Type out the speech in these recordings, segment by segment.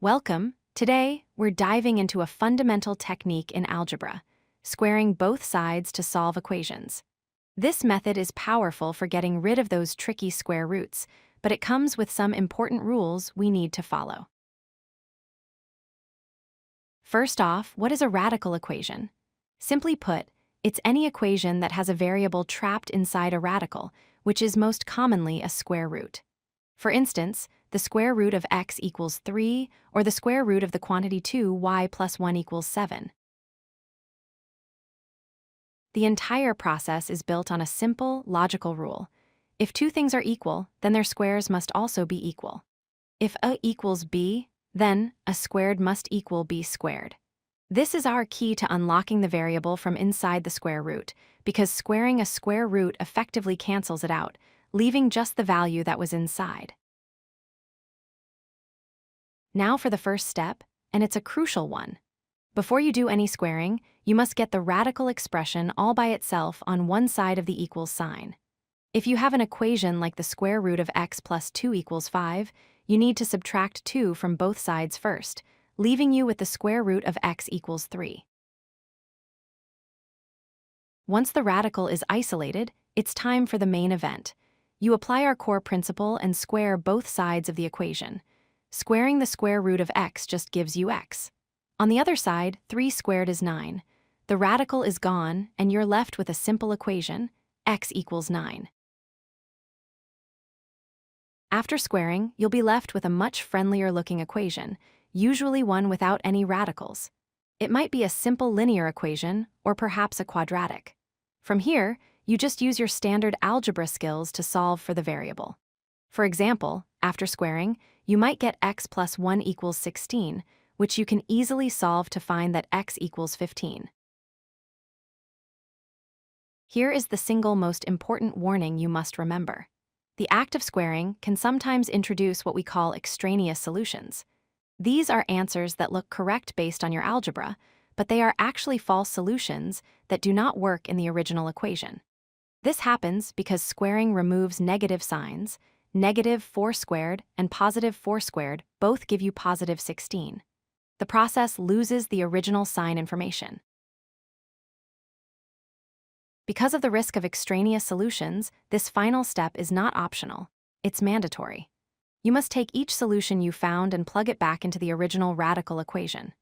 Welcome. Today, we're diving into a fundamental technique in algebra, squaring both sides to solve equations. This method is powerful for getting rid of those tricky square roots, but it comes with some important rules we need to follow. First off, what is a radical equation? Simply put, it's any equation that has a variable trapped inside a radical, which is most commonly a square root. For instance, the square root of x equals 3, or the square root of the quantity 2, y plus 1 equals 7. The entire process is built on a simple, logical rule. If two things are equal, then their squares must also be equal. If a equals b, then a squared must equal b squared. This is our key to unlocking the variable from inside the square root, because squaring a square root effectively cancels it out, leaving just the value that was inside. Now for the first step, and it's a crucial one. Before you do any squaring, you must get the radical expression all by itself on one side of the equals sign. If you have an equation like the square root of x plus 2 equals 5, you need to subtract 2 from both sides first, leaving you with the square root of x equals 3. Once the radical is isolated, it's time for the main event. You apply our core principle and square both sides of the equation. Squaring the square root of x just gives you x. On the other side, 3 squared is 9. The radical is gone, and you're left with a simple equation, x equals 9. After squaring, you'll be left with a much friendlier-looking equation, usually one without any radicals. It might be a simple linear equation, or perhaps a quadratic. From here, you just use your standard algebra skills to solve for the variable. For example, after squaring, you might get x plus 1 equals 16, which you can easily solve to find that x equals 15. Here is the single most important warning you must remember. The act of squaring can sometimes introduce what we call extraneous solutions. These are answers that look correct based on your algebra, but they are actually false solutions that do not work in the original equation. This happens because squaring removes negative signs. Negative 4 squared and positive 4 squared both give you positive 16. The process loses the original sign information. Because of the risk of extraneous solutions, this final step is not optional. It's mandatory. You must take each solution you found and plug it back into the original radical equation.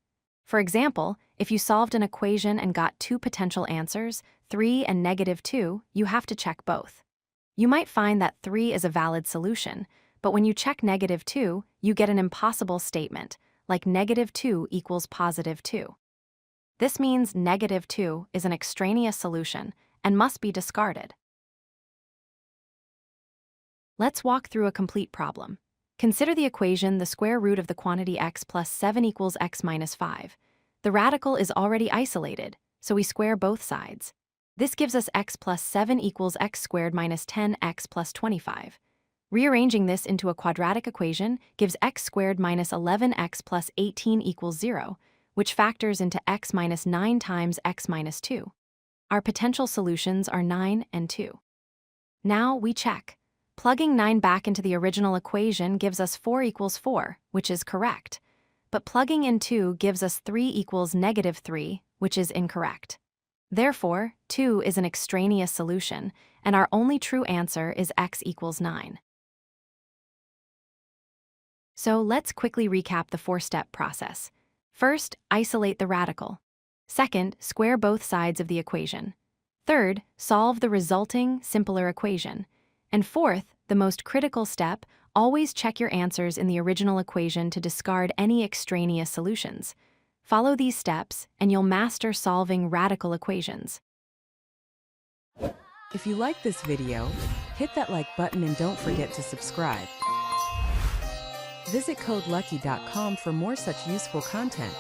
For example, if you solved an equation and got two potential answers, 3 and negative 2, you have to check both. You might find that 3 is a valid solution, but when you check negative 2, you get an impossible statement, like negative 2 equals positive 2. This means negative 2 is an extraneous solution and must be discarded. Let's walk through a complete problem. Consider the equation the square root of the quantity x plus 7 equals x minus 5. The radical is already isolated, so we square both sides. This gives us x plus 7 equals x squared minus 10x plus 25. Rearranging this into a quadratic equation gives x squared minus 11x plus 18 equals 0, which factors into x minus 9 times x minus 2. Our potential solutions are 9 and 2. Now we check. Plugging 9 back into the original equation gives us 4 equals 4, which is correct. But plugging in 2 gives us 3 equals negative 3, which is incorrect. Therefore, 2 is an extraneous solution, and our only true answer is x equals 9. So let's quickly recap the four-step process. First, isolate the radical. Second, square both sides of the equation. Third, solve the resulting, simpler equation. And fourth, the most critical step, always check your answers in the original equation to discard any extraneous solutions. Follow these steps, and you'll master solving radical equations. If you like this video, hit that like button and don't forget to subscribe. Visit codelucky.com for more such useful content.